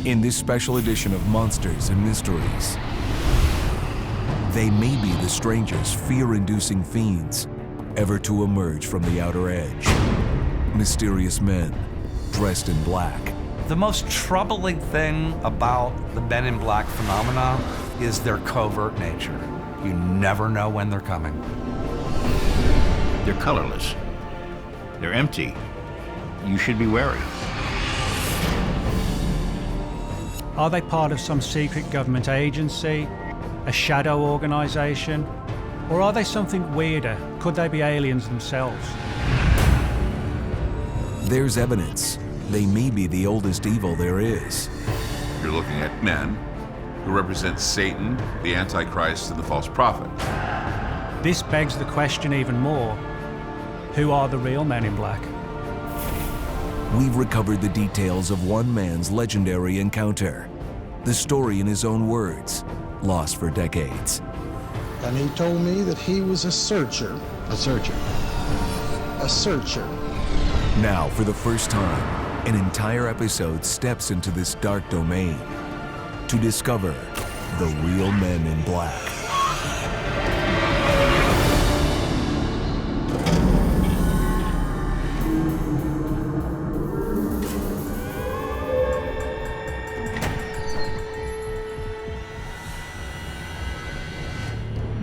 In this special edition of Monsters and Mysteries, they may be the strangest, fear-inducing fiends ever to emerge from the outer edge. Mysterious men dressed in black. The most troubling thing about the Men in Black phenomena is their covert nature. You never know when they're coming. They're colorless. They're empty. You should be wary. Are they part of some secret government agency, a shadow organization, or are they something weirder? Could they be aliens themselves? There's evidence they may be the oldest evil there is. You're looking at men who represent Satan, the Antichrist, and the false prophet. This begs the question even more: who are the real Men in Black? We've recovered the details of one man's legendary encounter. The story in his own words, lost for decades. And he told me that he was a searcher. A searcher. A searcher. Now, for the first time, an entire episode steps into this dark domain to discover the real Men in Black.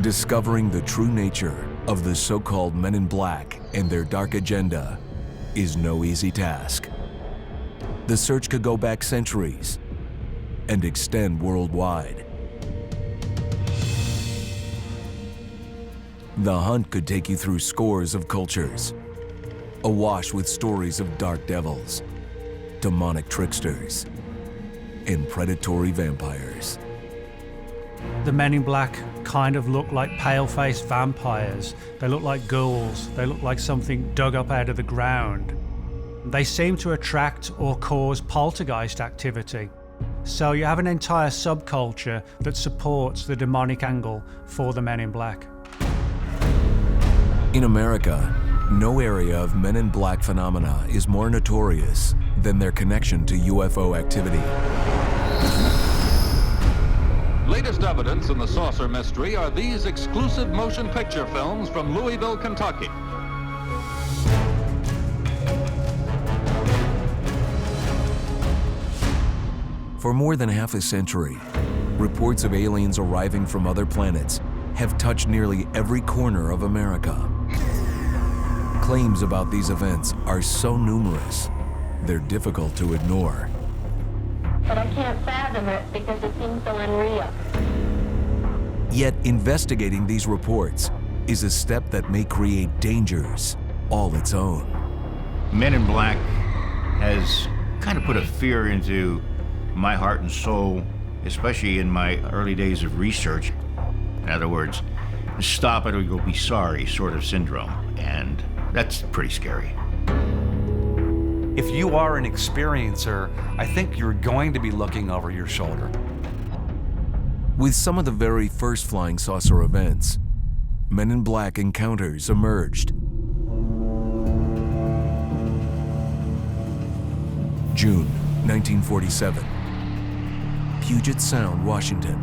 Discovering the true nature of the so-called Men in Black and their dark agenda is no easy task. The search could go back centuries and extend worldwide. The hunt could take you through scores of cultures, awash with stories of dark devils, demonic tricksters, and predatory vampires. The Men in Black kind of look like pale-faced vampires. They look like ghouls. They look like something dug up out of the ground. They seem to attract or cause poltergeist activity. So you have an entire subculture that supports the demonic angle for the Men in Black. In America, no area of Men in Black phenomena is more notorious than their connection to UFO activity. Latest evidence in the saucer mystery are these exclusive motion picture films from Louisville, Kentucky. For more than half a century, reports of aliens arriving from other planets have touched nearly every corner of America. Claims about these events are so numerous, they're difficult to ignore. But I can't fathom it because it seems so unreal. Yet investigating these reports is a step that may create dangers all its own. Men in Black has kind of put a fear into my heart and soul, especially in my early days of research. In other words, stop it or you'll be sorry sort of syndrome. And that's pretty scary. If you are an experiencer, I think you're going to be looking over your shoulder. With some of the very first flying saucer events, Men in Black encounters emerged. June 1947, Puget Sound, Washington.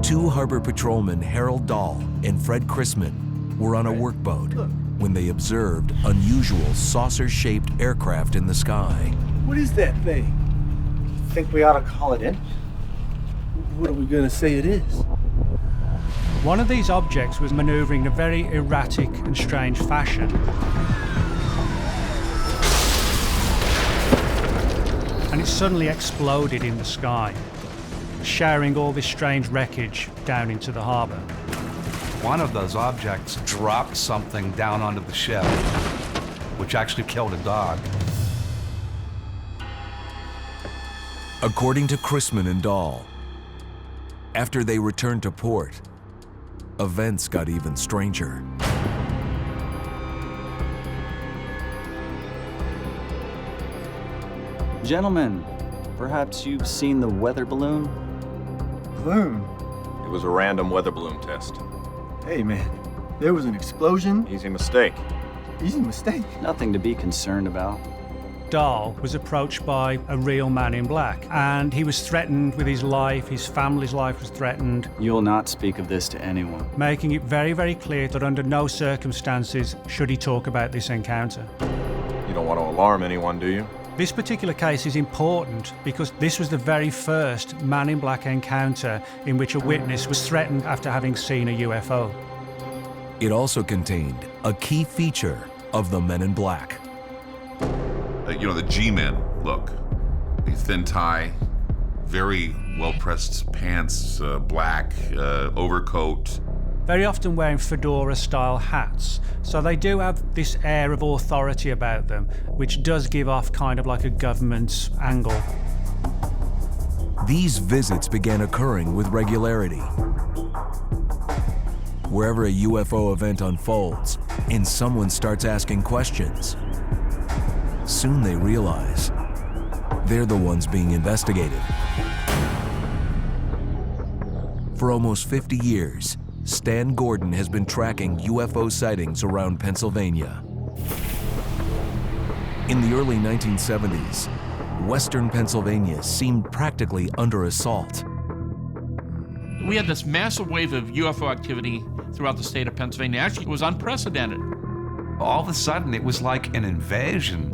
Two harbor patrolmen, Harold Dahl and Fred Chrisman, were on a workboat when they observed unusual saucer-shaped aircraft in the sky. What is that thing? Think we ought to call it in? What are we gonna say it is? One of these objects was maneuvering in a very erratic and strange fashion. And it suddenly exploded in the sky, showering all this strange wreckage down into the harbor. One of those objects dropped something down onto the ship, which actually killed a dog. According to Chrisman and Dahl, after they returned to port, events got even stranger. Gentlemen, perhaps you've seen the weather balloon? Balloon? It was a random weather balloon test. Hey man, there was an explosion. Easy mistake. Easy mistake? Nothing to be concerned about. Dahl was approached by a real man in black, and he was threatened with his life, his family's life was threatened. You will not speak of this to anyone. Making it very, very clear that under no circumstances should he talk about this encounter. You don't want to alarm anyone, do you? This particular case is important because this was the very first man in black encounter in which a witness was threatened after having seen a UFO. It also contained a key feature of the Men in Black. You know, the G-men look. The thin tie, very well-pressed pants, black, overcoat. Very often wearing fedora-style hats. So they do have this air of authority about them, which does give off kind of like a government angle. These visits began occurring with regularity. Wherever a UFO event unfolds, and someone starts asking questions, soon they realize they're the ones being investigated. For almost 50 years, Stan Gordon has been tracking UFO sightings around Pennsylvania. In the early 1970s, Western Pennsylvania seemed practically under assault. We had this massive wave of UFO activity throughout the state of Pennsylvania. Actually, it was unprecedented. All of a sudden, it was like an invasion.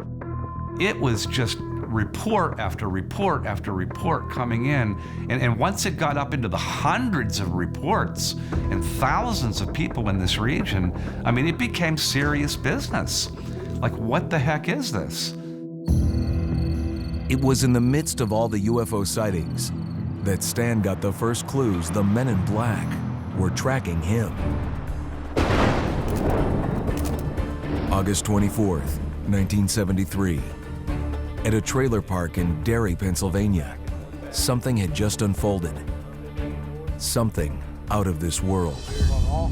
It was just report after report after report coming in. And once it got up into the hundreds of reports and thousands of people in this region, I mean, it became serious business. Like, what the heck is this? It was in the midst of all the UFO sightings that Stan got the first clues the Men in Black were tracking him. August 24th, 1973. At a trailer park in Derry, Pennsylvania, something had just unfolded. Something out of this world.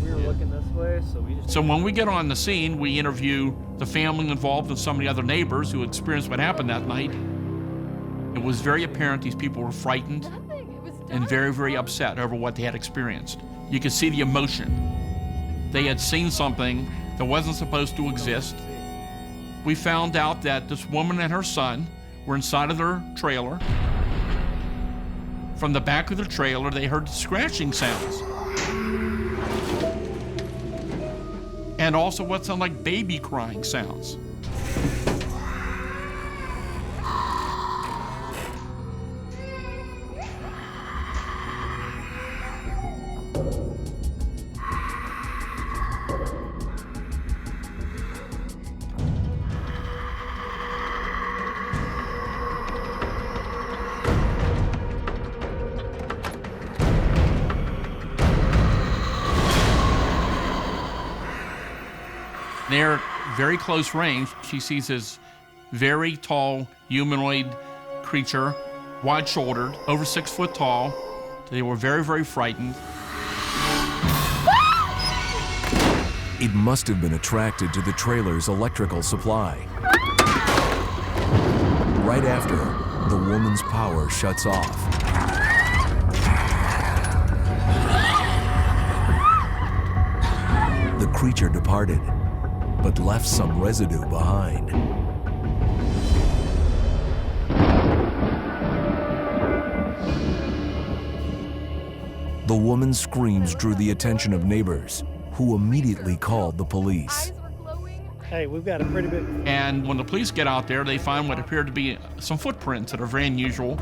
We were looking this way, So when we get on the scene, we interview the family involved and some of the other neighbors who experienced what happened that night. It was very apparent these people were frightened and very, very upset over what they had experienced. You could see the emotion. They had seen something that wasn't supposed to exist. We found out that this woman and her son were inside of their trailer. From the back of the trailer, they heard scratching sounds. And also what sounded like baby crying sounds. They're very close range. She sees this very tall humanoid creature, wide-shouldered, over 6 foot tall. They were very, very frightened. It must have been attracted to the trailer's electrical supply. Right after, the woman's power shuts off. The creature departed, but left some residue behind. The woman's screams drew the attention of neighbors, who immediately called the police. Hey, we've got a pretty big... And when the police get out there, they find what appeared to be some footprints that are very unusual.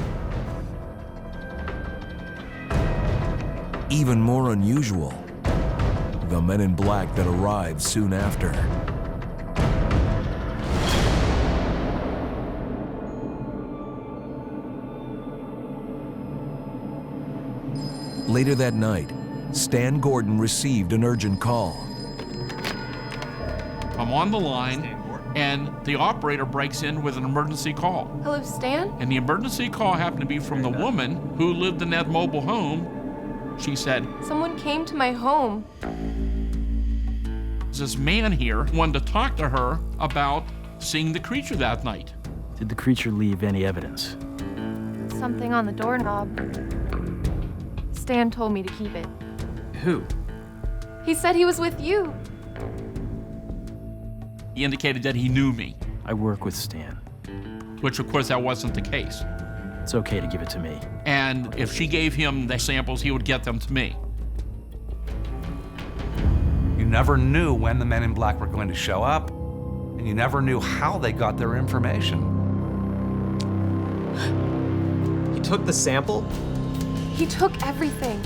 Even more unusual, the Men in Black that arrived soon after. Later that night, Stan Gordon received an urgent call. I'm on the line, and the operator breaks in with an emergency call. Hello, Stan? And the emergency call happened to be from the woman who lived in that mobile home. She said, Someone came to my home. This man here wanted to talk to her about seeing the creature that night. Did the creature leave any evidence? Something on the doorknob. Stan told me to keep it. Who? He said he was with you. He indicated that he knew me. I work with Stan. which of course that wasn't the case. It's okay to give it to me. And if she gave him the samples, he would get them to me. You never knew when the men in black were going to show up, and you never knew how they got their information. He took the sample? He took everything.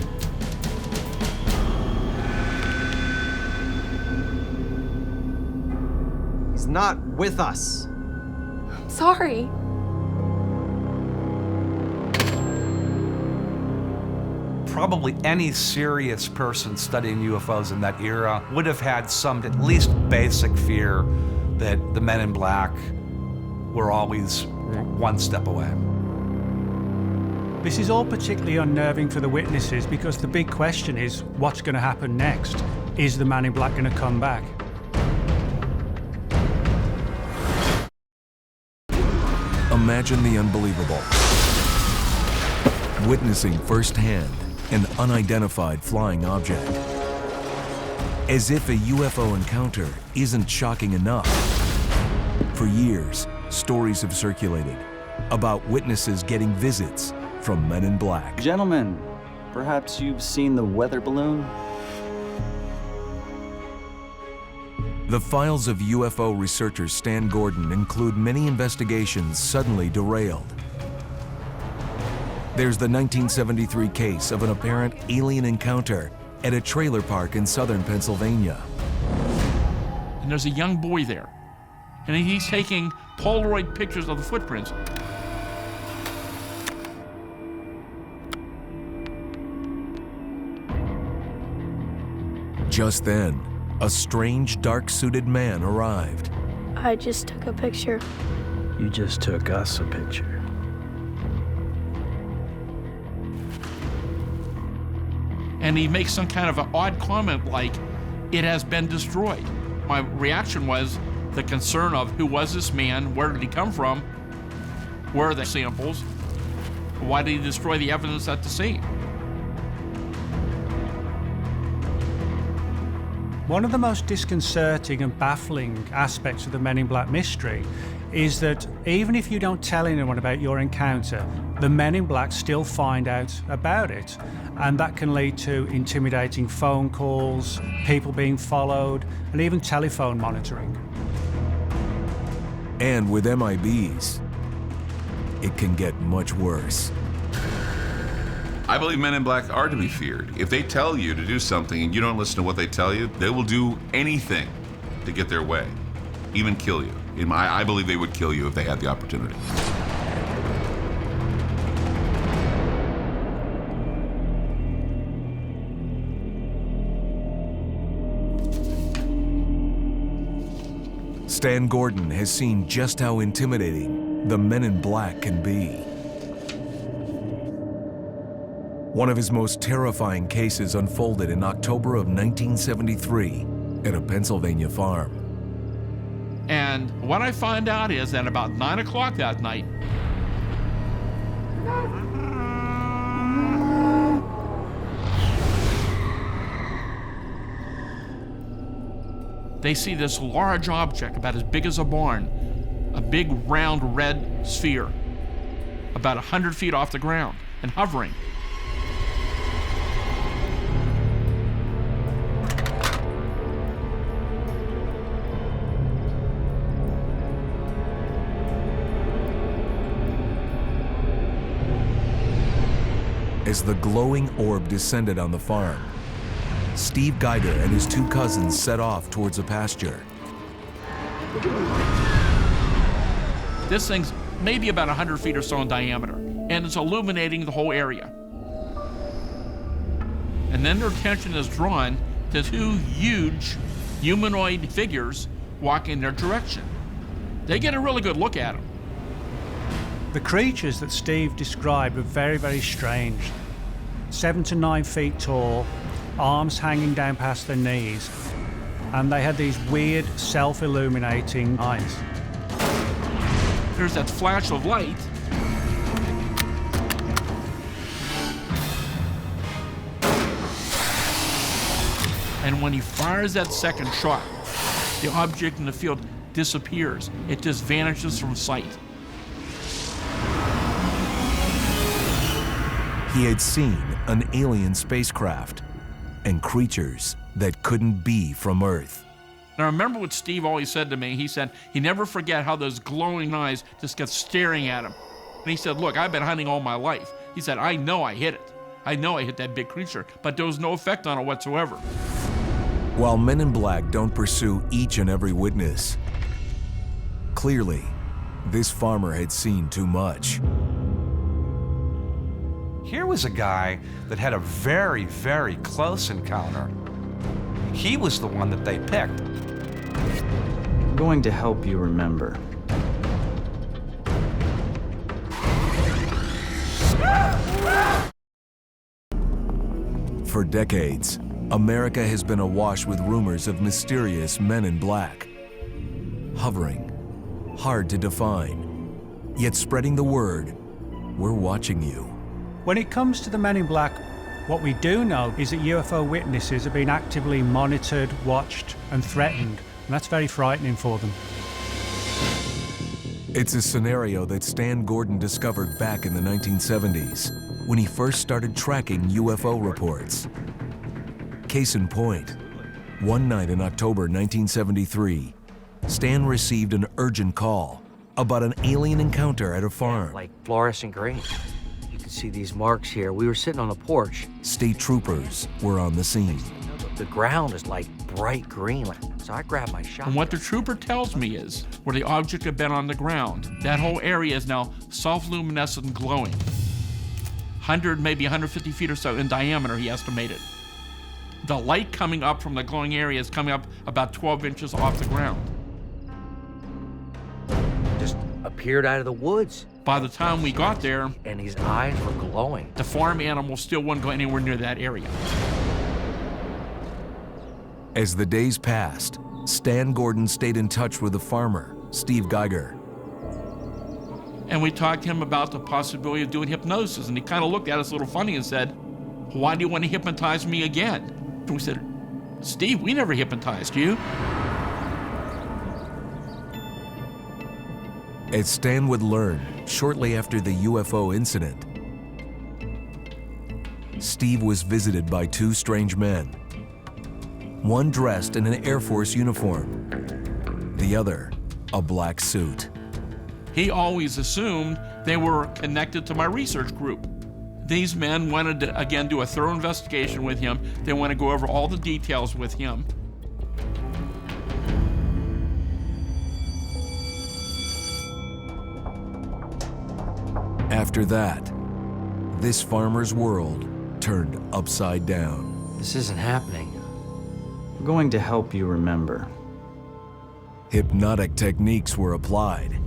He's not with us. I'm sorry. Probably any serious person studying UFOs in that era would have had some at least basic fear that the men in black were always one step away. This is all particularly unnerving for the witnesses because the big question is, what's going to happen next? Is the man in black going to come back? Imagine the unbelievable. Witnessing firsthand an unidentified flying object. As if a UFO encounter isn't shocking enough. For years, stories have circulated about witnesses getting visits from men in black. Gentlemen, perhaps you've seen the weather balloon? The files of UFO researcher Stan Gordon include many investigations suddenly derailed. There's the 1973 case of an apparent alien encounter at a trailer park in southern Pennsylvania. And there's a young boy there, and he's taking Polaroid pictures of the footprints. Just then, a strange dark-suited man arrived. I just took a picture. You just took us a picture. And he makes some kind of an odd comment like, it has been destroyed. My reaction was the concern of who was this man, where did he come from, where are the samples, why did he destroy the evidence at the scene? One of the most disconcerting and baffling aspects of the Men in Black mystery is that even if you don't tell anyone about your encounter, the Men in Black still find out about it. And that can lead to intimidating phone calls, people being followed, and even telephone monitoring. And with MIBs, it can get much worse. I believe men in black are to be feared. If they tell you to do something and you don't listen to what they tell you, they will do anything to get their way, even kill you. I believe they would kill you if they had the opportunity. Stan Gordon has seen just how intimidating the Men in Black can be. One of his most terrifying cases unfolded in October of 1973 at a Pennsylvania farm. And what I find out is that about 9 o'clock that night, they see this large object about as big as a barn, a big round red sphere, about 100 feet off the ground and hovering. As the glowing orb descended on the farm, Steve Geiger and his two cousins set off towards a pasture. This thing's maybe about 100 feet or so in diameter, and it's illuminating the whole area. And then their attention is drawn to two huge humanoid figures walking in their direction. They get a really good look at them. The creatures that Steve described were very, very strange. 7 to 9 feet tall, arms hanging down past their knees, and they had these weird self-illuminating eyes. There's that flash of light, and when he fires that second shot, the object in the field disappears. It just vanishes from sight. He had seen an alien spacecraft and creatures that couldn't be from Earth. Now, remember what Steve always said to me? He said he never forget how those glowing eyes just kept staring at him. And he said, look, I've been hunting all my life. He said, I know I hit it. I know I hit that big creature, but there was no effect on it whatsoever. While Men in Black don't pursue each and every witness, clearly, this farmer had seen too much. Here was a guy that had a very, very close encounter. He was the one that they picked. I'm going to help you remember. For decades, America has been awash with rumors of mysterious men in black. Hovering, hard to define, yet spreading the word, we're watching you. When it comes to the Men in Black, what we do know is that UFO witnesses are being actively monitored, watched, and threatened, and that's very frightening for them. It's a scenario that Stan Gordon discovered back in the 1970s when he first started tracking UFO reports. Case in point, one night in October 1973, Stan received an urgent call about an alien encounter at a farm. Like fluorescent green. You can see these marks here. We were sitting on the porch. State troopers were on the scene. The ground is like bright green, so I grabbed my shotgun. And what the trooper tells me is where the object had been on the ground, that whole area is now soft-luminescent and glowing. 100, maybe 150 feet or so in diameter, he estimated. The light coming up from the glowing area is coming up about 12 inches off the ground. Just appeared out of the woods. By the time we got there, and his eyes were glowing. The farm animal still wouldn't go anywhere near that area. As the days passed, Stan Gordon stayed in touch with the farmer, Steve Geiger. And we talked to him about the possibility of doing hypnosis, and he kind of looked at us a little funny and said, why do you want to hypnotize me again? And we said, Steve, we never hypnotized you. As Stan would learn shortly after the UFO incident, Steve was visited by two strange men. One dressed in an Air Force uniform, the other a black suit. He always assumed they were connected to my research group. These men wanted to, again, do a thorough investigation with him. They want to go over all the details with him. After that, this farmer's world turned upside down. This isn't happening. I'm going to help you remember. Hypnotic techniques were applied.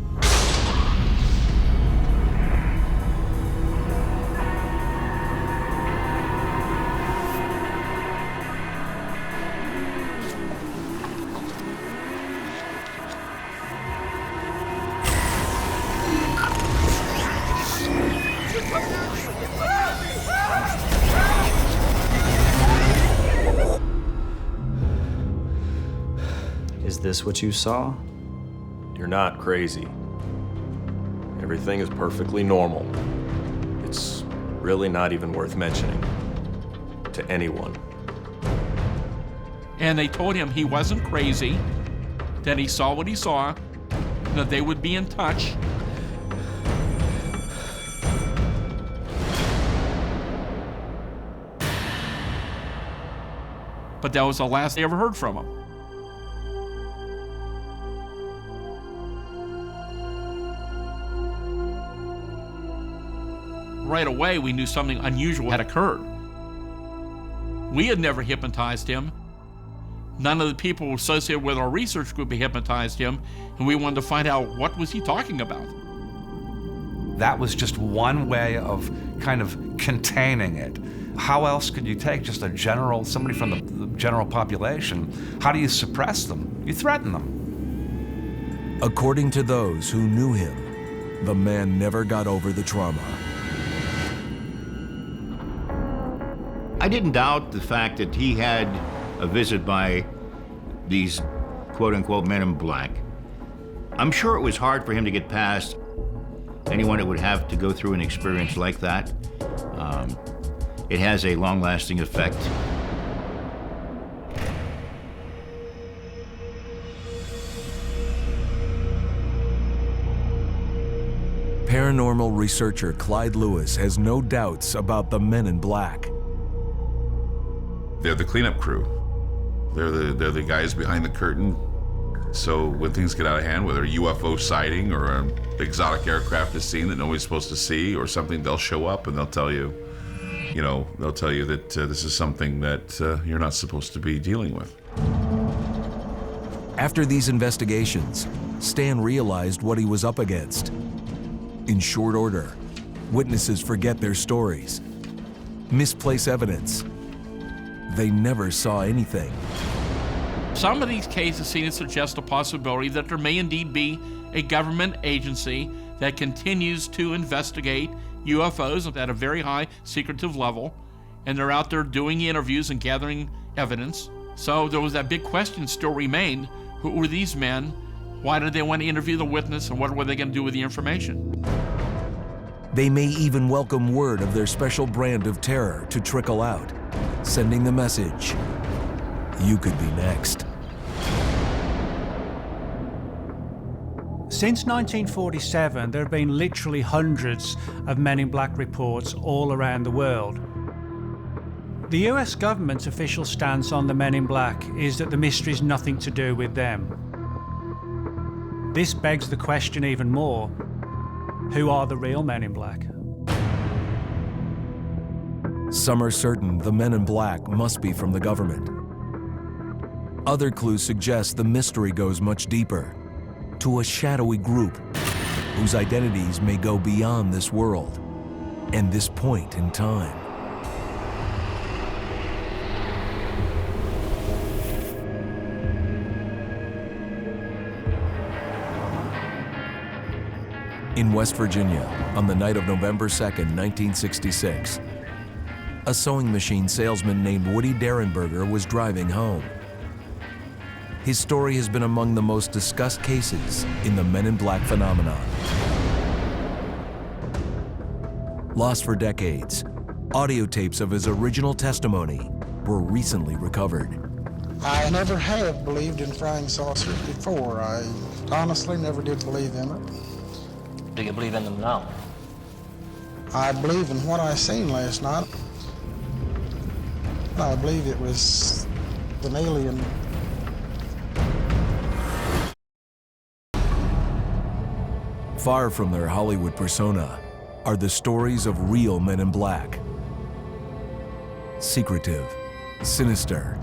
Is this what you saw? You're not crazy. Everything is perfectly normal. It's really not even worth mentioning to anyone. And they told him he wasn't crazy, that he saw what he saw, that they would be in touch. But that was the last they ever heard from him. Right away, we knew something unusual had occurred. We had never hypnotized him. None of the people associated with our research group had hypnotized him, and we wanted to find out what was he talking about. That was just one way of kind of containing it. How else could you take just somebody from the general population? How do you suppress them? You threaten them. According to those who knew him, the man never got over the trauma. I didn't doubt the fact that he had a visit by these quote-unquote men in black. I'm sure it was hard for him to get past anyone that would have to go through an experience like that, it has a long-lasting effect. Paranormal researcher Clyde Lewis has no doubts about the Men in Black. They're the cleanup crew. They're the guys behind the curtain. So when things get out of hand, whether a UFO sighting or an exotic aircraft is seen that nobody's supposed to see or something, they'll show up and they'll tell you, they'll tell you that this is something that you're not supposed to be dealing with. After these investigations, Stan realized what he was up against. In short order, witnesses forget their stories, misplace evidence. They never saw anything. Some of these cases seem to suggest a possibility that there may indeed be a government agency that continues to investigate UFOs at a very high secretive level, and they're out there doing interviews and gathering evidence. So there was that big question still remained: who were these men? Why did they want to interview the witness, and what were they going to do with the information? They may even welcome word of their special brand of terror to trickle out, sending the message, you could be next. Since 1947, there have been literally hundreds of Men in Black reports all around the world. The US government's official stance on the Men in Black is that the mystery is nothing to do with them. This begs the question even more: who are the real Men in Black? Some are certain the Men in Black must be from the government. Other clues suggest the mystery goes much deeper, to a shadowy group whose identities may go beyond this world and this point in time. In West Virginia, on the night of November 2nd, 1966, a sewing machine salesman named Woody Derenberger was driving home. His story has been among the most discussed cases in the Men in Black phenomenon. Lost for decades, audio tapes of his original testimony were recently recovered. I never have believed in flying saucers before. I honestly never did believe in it. Do you believe in them now? I believe in what I seen last night. I believe it was an alien. Far from their Hollywood persona are the stories of real Men in Black. Secretive, sinister,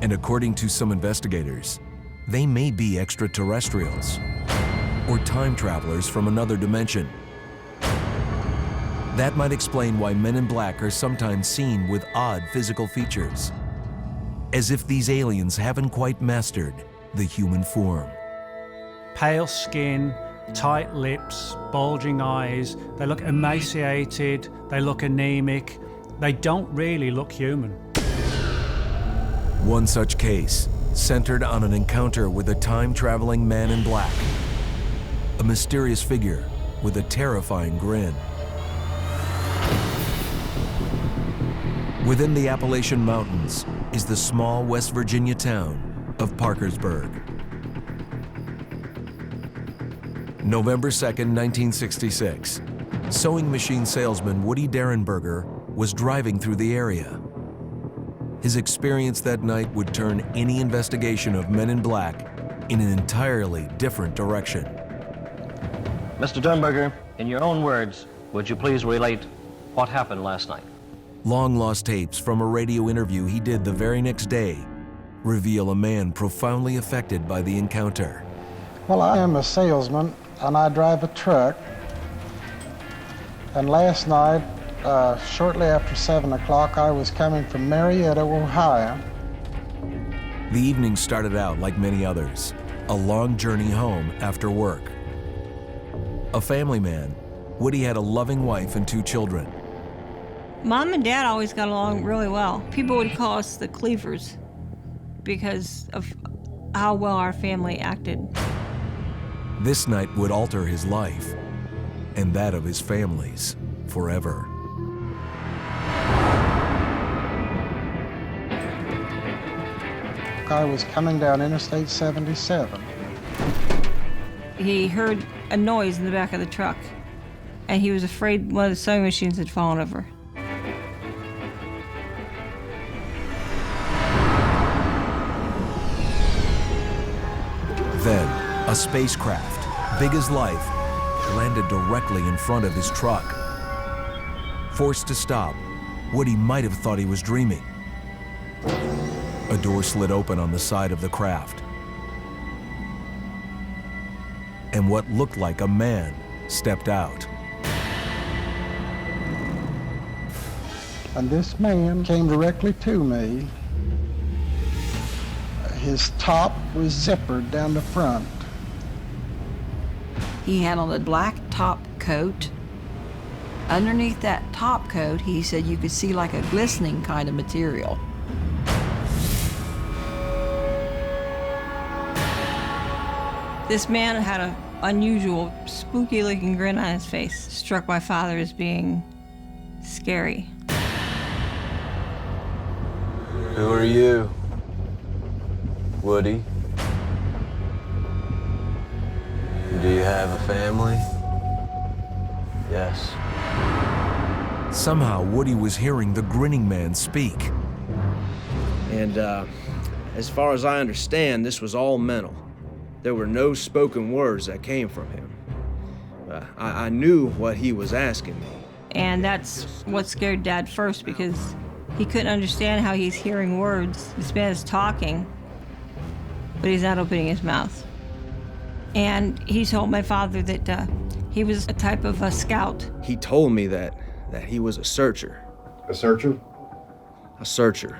and according to some investigators, they may be extraterrestrials or time travelers from another dimension. That might explain why Men in Black are sometimes seen with odd physical features, as if these aliens haven't quite mastered the human form. Pale skin, tight lips, bulging eyes, they look emaciated, they look anemic, they don't really look human. One such case centered on an encounter with a time-traveling man in black, a mysterious figure with a terrifying grin. Within the Appalachian Mountains is the small West Virginia town of Parkersburg. November 2nd, 1966, sewing machine salesman Woody Derenberger was driving through the area. His experience that night would turn any investigation of Men in Black in an entirely different direction. Mr. Derenberger, in your own words, would you please relate what happened last night? Long-lost tapes from a radio interview he did the very next day reveal a man profoundly affected by the encounter. Well, I am a salesman, and I drive a truck. And last night, shortly after 7 o'clock, I was coming from Marietta, Ohio. The evening started out like many others, a long journey home after work. A family man, Woody had a loving wife and 2 children. Mom and Dad always got along really well. People would call us the Cleavers because of how well our family acted. This night would alter his life. and that of his families forever. I was coming down Interstate 77. He heard a noise in the back of the truck, and he was afraid one of the sewing machines had fallen over. Then, a spacecraft, big as life, landed directly in front of his truck. Forced to stop, Woody might have thought he was dreaming. A door slid open on the side of the craft, and what looked like a man stepped out. And this man came directly to me. His top was zippered down the front. He had on a black top coat. Underneath that top coat, he said you could see like a glistening kind of material. This man had an unusual, spooky-looking grin on his face, struck my father as being scary. Who are you? Woody? Do you have a family? Yes. Somehow, Woody was hearing the grinning man speak. And as far as I understand, this was all mental. There were no spoken words that came from him. I knew what he was asking me. And that's what scared Dad first, because he couldn't understand how he's hearing words. This man is talking, but he's not opening his mouth. And he told my father that he was a type of a scout. He told me that he was a searcher. A searcher? A searcher.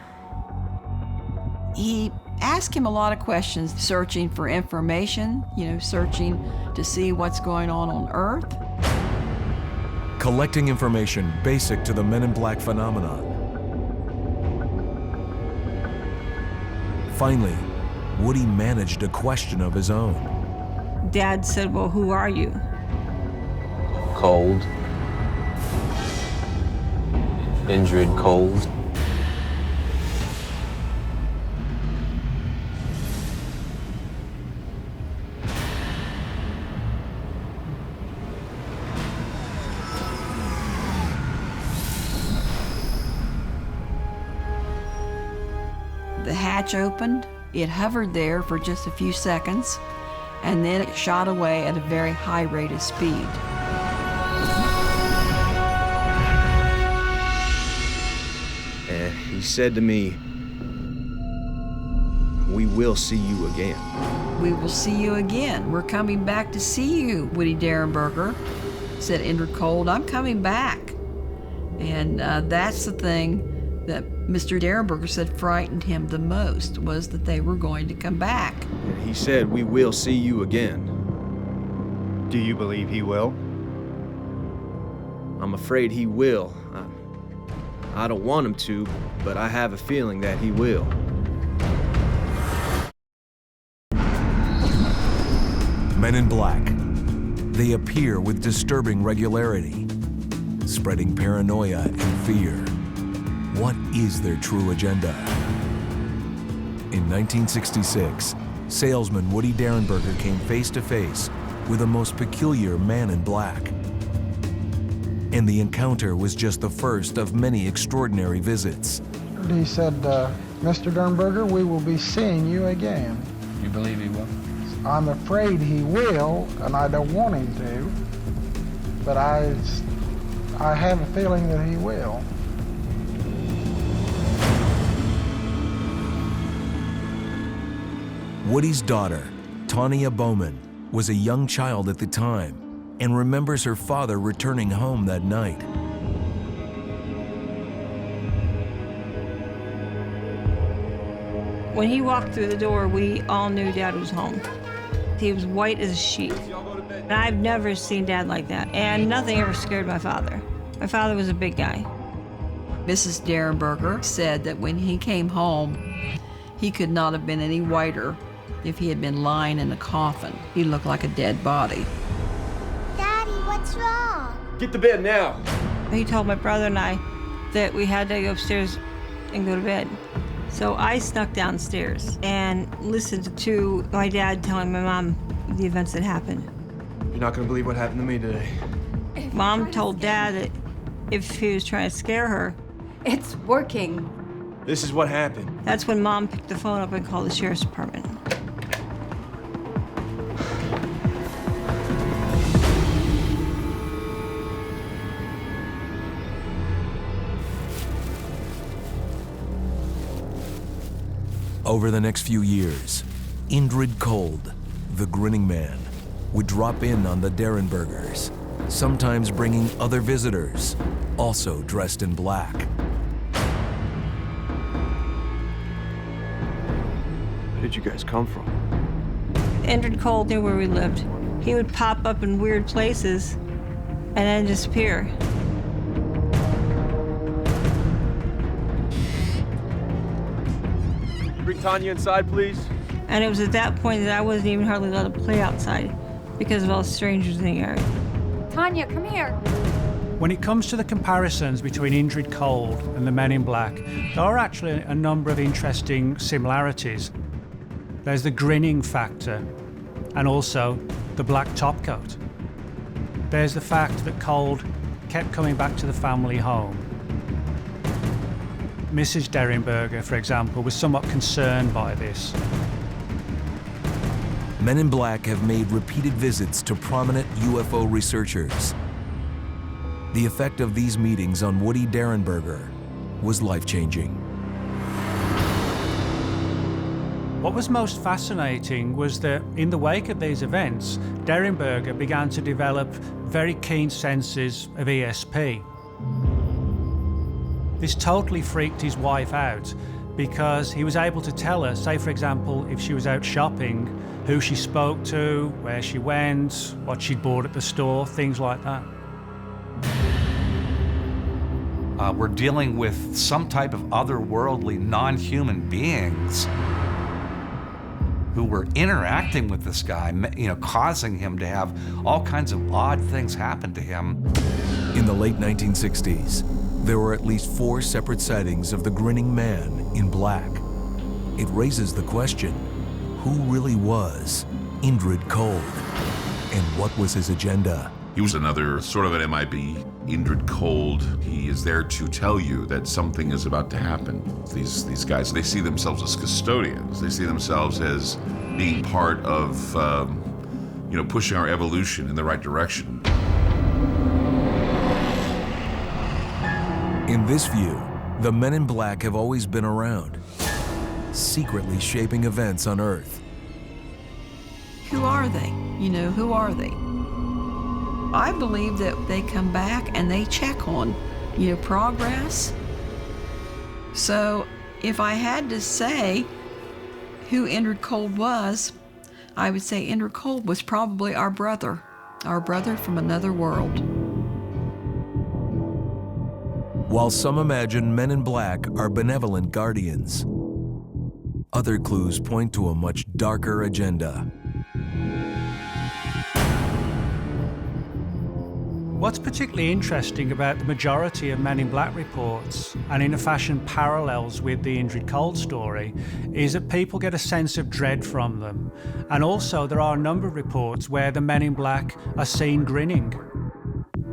He asked him a lot of questions, searching for information, searching to see what's going on Earth. Collecting information basic to the Men in Black phenomenon. Finally, Woody managed a question of his own. Dad said, "Well, who are you?" Cold. Injured cold. The hatch opened. It hovered there for just a few seconds, and then it shot away at a very high rate of speed. And he said to me, "We will see you again." "We will see you again. We're coming back to see you, Woody Derenberger," said Indra Cold. "I'm coming back." And that's the thing that Mr. Derenberger said frightened him the most, was that they were going to come back. And he said, "We will see you again." Do you believe he will? I'm afraid he will. I don't want him to, but I have a feeling that he will. Men in Black. They appear with disturbing regularity, spreading paranoia and fear. What is their true agenda? In 1966, salesman Woody Derenberger came face to face with a most peculiar man in black. And the encounter was just the first of many extraordinary visits. He said, "Mr. Derenberger, we will be seeing you again." You believe he will? I'm afraid he will, and I don't want him to, but I have a feeling that he will. Woody's daughter, Tanya Bowman, was a young child at the time and remembers her father returning home that night. When he walked through the door, we all knew Dad was home. He was white as a sheet. And I've never seen Dad like that, and nothing ever scared my father. My father was a big guy. Mrs. Derenberger said that when he came home, he could not have been any whiter if he had been lying in a coffin. He looked like a dead body. Daddy, what What's wrong? Get to bed now. He told my brother and I that we had to go upstairs and go to bed. So I snuck downstairs and listened to my dad telling my mom the events that happened. You're not gonna believe what happened to me today. Mom told Dad that if he was trying to scare her. It's working. This is what happened. That's when Mom picked the phone up and called the sheriff's department. Over the next few years, Indrid Cold, the grinning man, would drop in on the Derenbergers, sometimes bringing other visitors, also dressed in black. Where did you guys come from? Indrid Cold knew where we lived. He would pop up in weird places and then disappear. Bring Tanya inside, please. And it was at that point that I wasn't even hardly allowed to play outside because of all the strangers in the area. Tanya, come here. When it comes to the comparisons between Indrid Cold and the Men in Black, there are actually a number of interesting similarities. There's the grinning factor and also the black topcoat. There's the fact that Cold kept coming back to the family home. Mrs. Derenberger, for example, was somewhat concerned by this. Men in Black have made repeated visits to prominent UFO researchers. The effect of these meetings on Woody Derenberger was life-changing. What was most fascinating was that in the wake of these events, Derenberger began to develop very keen senses of ESP. This totally freaked his wife out because he was able to tell her, say for example, if she was out shopping, who she spoke to, where she went, what she'd bought at the store, things like that. We're dealing with some type of otherworldly, non-human beings who were interacting with this guy, causing him to have all kinds of odd things happen to him. In the late 1960s, there were at least 4 separate sightings of the grinning man in black. It raises the question, who really was Indrid Cold? And what was his agenda? He was another sort of an MIB, Indrid Cold. He is there to tell you that something is about to happen. These guys, they see themselves as custodians. They see themselves as being part of, pushing our evolution in the right direction. In this view, the Men in Black have always been around, secretly shaping events on Earth. Who are they? Who are they? I believe that they come back and they check on, progress. So if I had to say who Indrid Cold was, I would say Indrid Cold was probably our brother from another world. While some imagine Men in Black are benevolent guardians, other clues point to a much darker agenda. What's particularly interesting about the majority of Men in Black reports, and in a fashion parallels with the Indrid Cold story, is that people get a sense of dread from them. And also there are a number of reports where the Men in Black are seen grinning.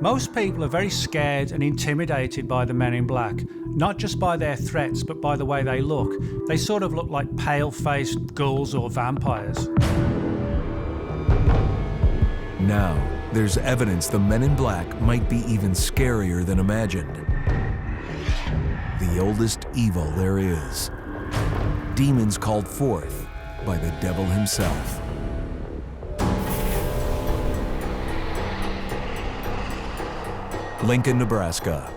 Most people are very scared and intimidated by the Men in Black, not just by their threats, but by the way they look. They sort of look like pale-faced ghouls or vampires. Now, there's evidence the Men in Black might be even scarier than imagined. The oldest evil there is. Demons called forth by the devil himself. Lincoln, Nebraska.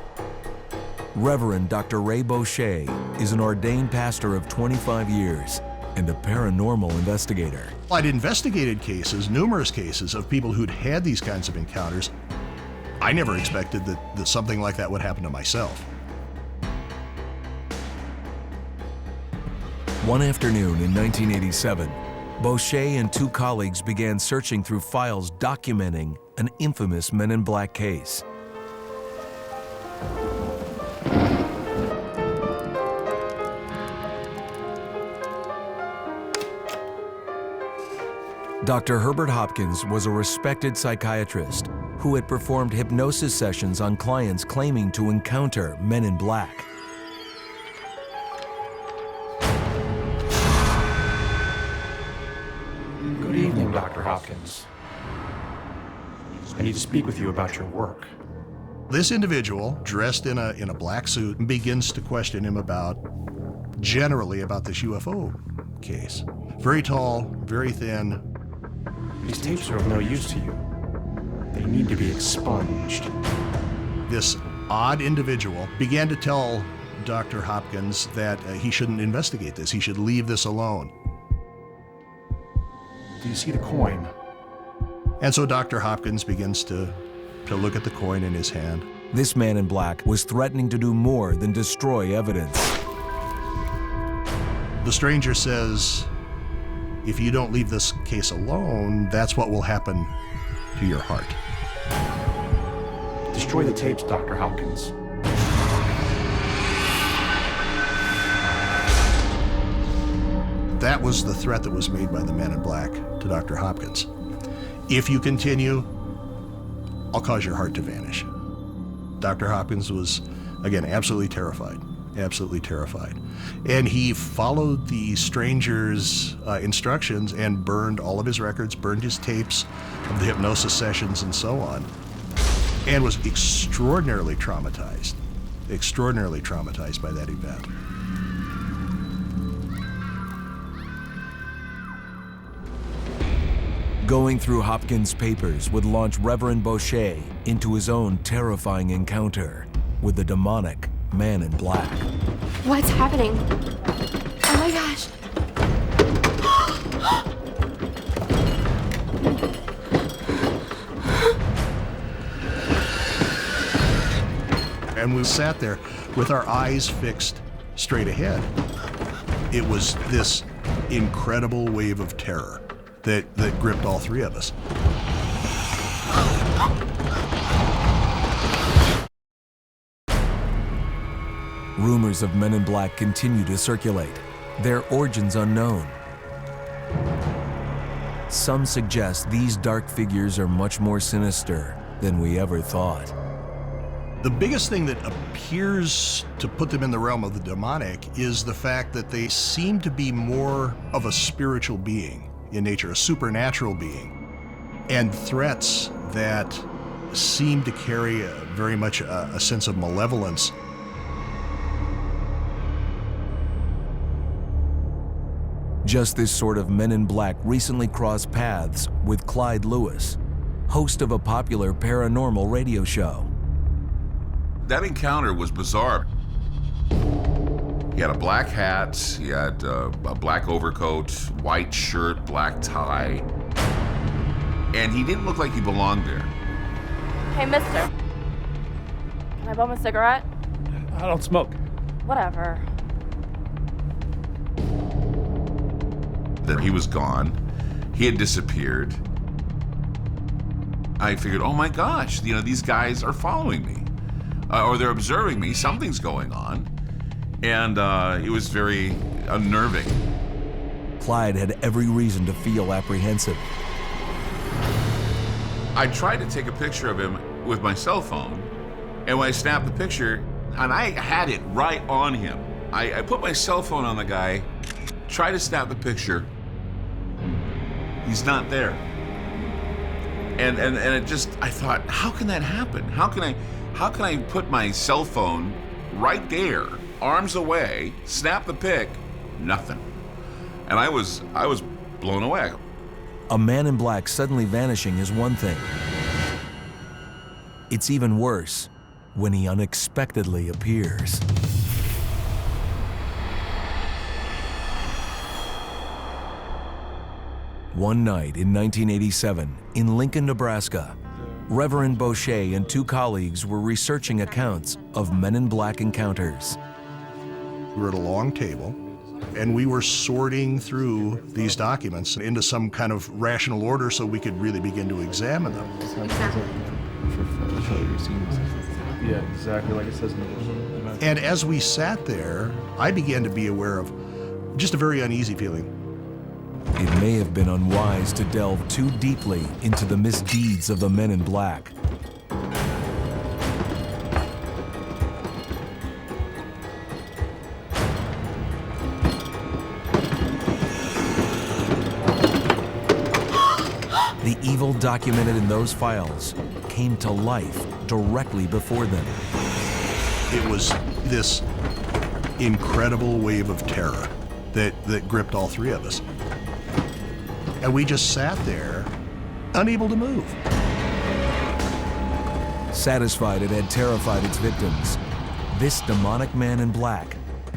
Reverend Dr. Ray Boucher is an ordained pastor of 25 years and a paranormal investigator. I'd investigated cases, numerous cases, of people who'd had these kinds of encounters. I never expected that something like that would happen to myself. One afternoon in 1987, Boucher and two colleagues began searching through files documenting an infamous Men in Black case. Dr. Herbert Hopkins was a respected psychiatrist who had performed hypnosis sessions on clients claiming to encounter Men in Black. Good evening, Dr. Hopkins. I need to speak with you about your work. This individual, dressed in a black suit, begins to question him generally about this UFO case. Very tall, very thin. These tapes are of no use to you. They need to be expunged. This odd individual began to tell Dr. Hopkins that he shouldn't investigate this. He should leave this alone. Do you see the coin? And so Dr. Hopkins begins to look at the coin in his hand. This man in black was threatening to do more than destroy evidence. The stranger says, if you don't leave this case alone, that's what will happen to your heart. Destroy the tapes, Dr. Hopkins. That was the threat that was made by the Man in Black to Dr. Hopkins. If you continue, I'll cause your heart to vanish. Dr. Hopkins was, again, absolutely terrified. Absolutely terrified. And he followed the stranger's instructions and burned all of his records, burned his tapes of the hypnosis sessions and so on, and was extraordinarily traumatized by that event. Going through Hopkins' papers would launch Reverend Boucher into his own terrifying encounter with the demonic Man in Black. What's happening? Oh my gosh. And we sat there with our eyes fixed straight ahead. It was this incredible wave of terror that gripped all three of us. Rumors of Men in Black continue to circulate, their origins unknown. Some suggest these dark figures are much more sinister than we ever thought. The biggest thing that appears to put them in the realm of the demonic is the fact that they seem to be more of a spiritual being in nature, a supernatural being, and threats that seem to carry very much a sense of malevolence. Just this sort of Men in Black recently crossed paths with Clyde Lewis, host of a popular paranormal radio show. That encounter was bizarre. He had a black hat, he had a black overcoat, white shirt, black tie, and he didn't look like he belonged there. Hey, mister. Can I bum a cigarette? I don't smoke. Whatever. That he was gone. He had disappeared. I figured, oh my gosh, these guys are following me. Or they're observing me, something's going on. And it was very unnerving. Clyde had every reason to feel apprehensive. I tried to take a picture of him with my cell phone, and when I snapped the picture, and I had it right on him. I put my cell phone on the guy, tried to snap the picture. He's not there. And it just, I thought, how can that happen? How can I put my cell phone right there, arms away, snap the pic, nothing. And I was blown away. A Man in Black suddenly vanishing is one thing. It's even worse when he unexpectedly appears. One night in 1987, in Lincoln, Nebraska, Reverend Boucher and two colleagues were researching accounts of Men in Black encounters. We were at a long table, And we were sorting through these documents into some kind of rational order so we could really begin to examine them. Yeah, exactly like it says in the book. And as we sat there, I began to be aware of just a very uneasy feeling. It may have been unwise to delve too deeply into the misdeeds of the men in black. The evil documented in those files came to life directly before them. It was this incredible wave of terror that gripped all three of us. And we just sat there, unable to move. Satisfied it had terrified its victims, this demonic man in black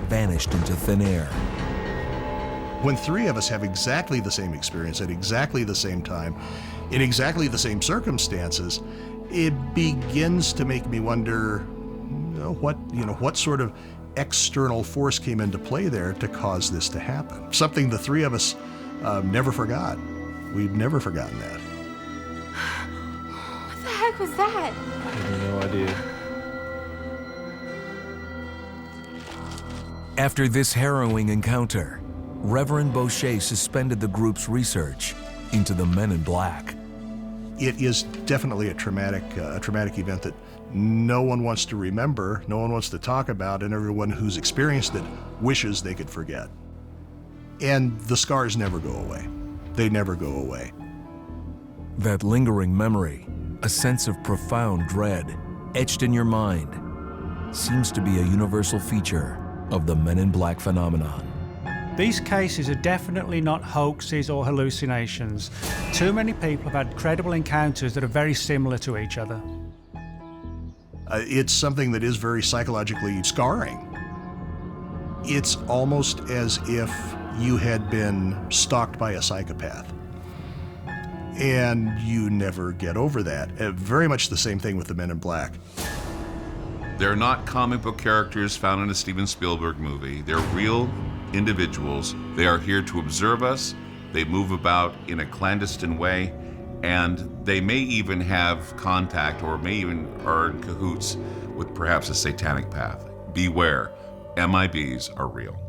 vanished into thin air. When three of us have exactly the same experience at exactly the same time, in exactly the same circumstances, it begins to make me wonder, what sort of external force came into play there to cause this to happen. Something the three of us never forgot. We've never forgotten that. What the heck was that? I have no idea. After this harrowing encounter, Reverend Boucher suspended the group's research into the men in black. It is definitely a traumatic event that no one wants to remember, no one wants to talk about, and everyone who's experienced it wishes they could forget. And the scars never go away. They never go away. That lingering memory, a sense of profound dread, etched in your mind, seems to be a universal feature of the men in black phenomenon. These cases are definitely not hoaxes or hallucinations. Too many people have had credible encounters that are very similar to each other. It's something that is very psychologically scarring. It's almost as if you had been stalked by a psychopath. And you never get over that. Very much the same thing with the men in black. They're not comic book characters found in a Steven Spielberg movie. They're real individuals. They are here to observe us. They move about in a clandestine way, and they may even have contact or may even are in cahoots with perhaps a satanic path. Beware, MIBs are real.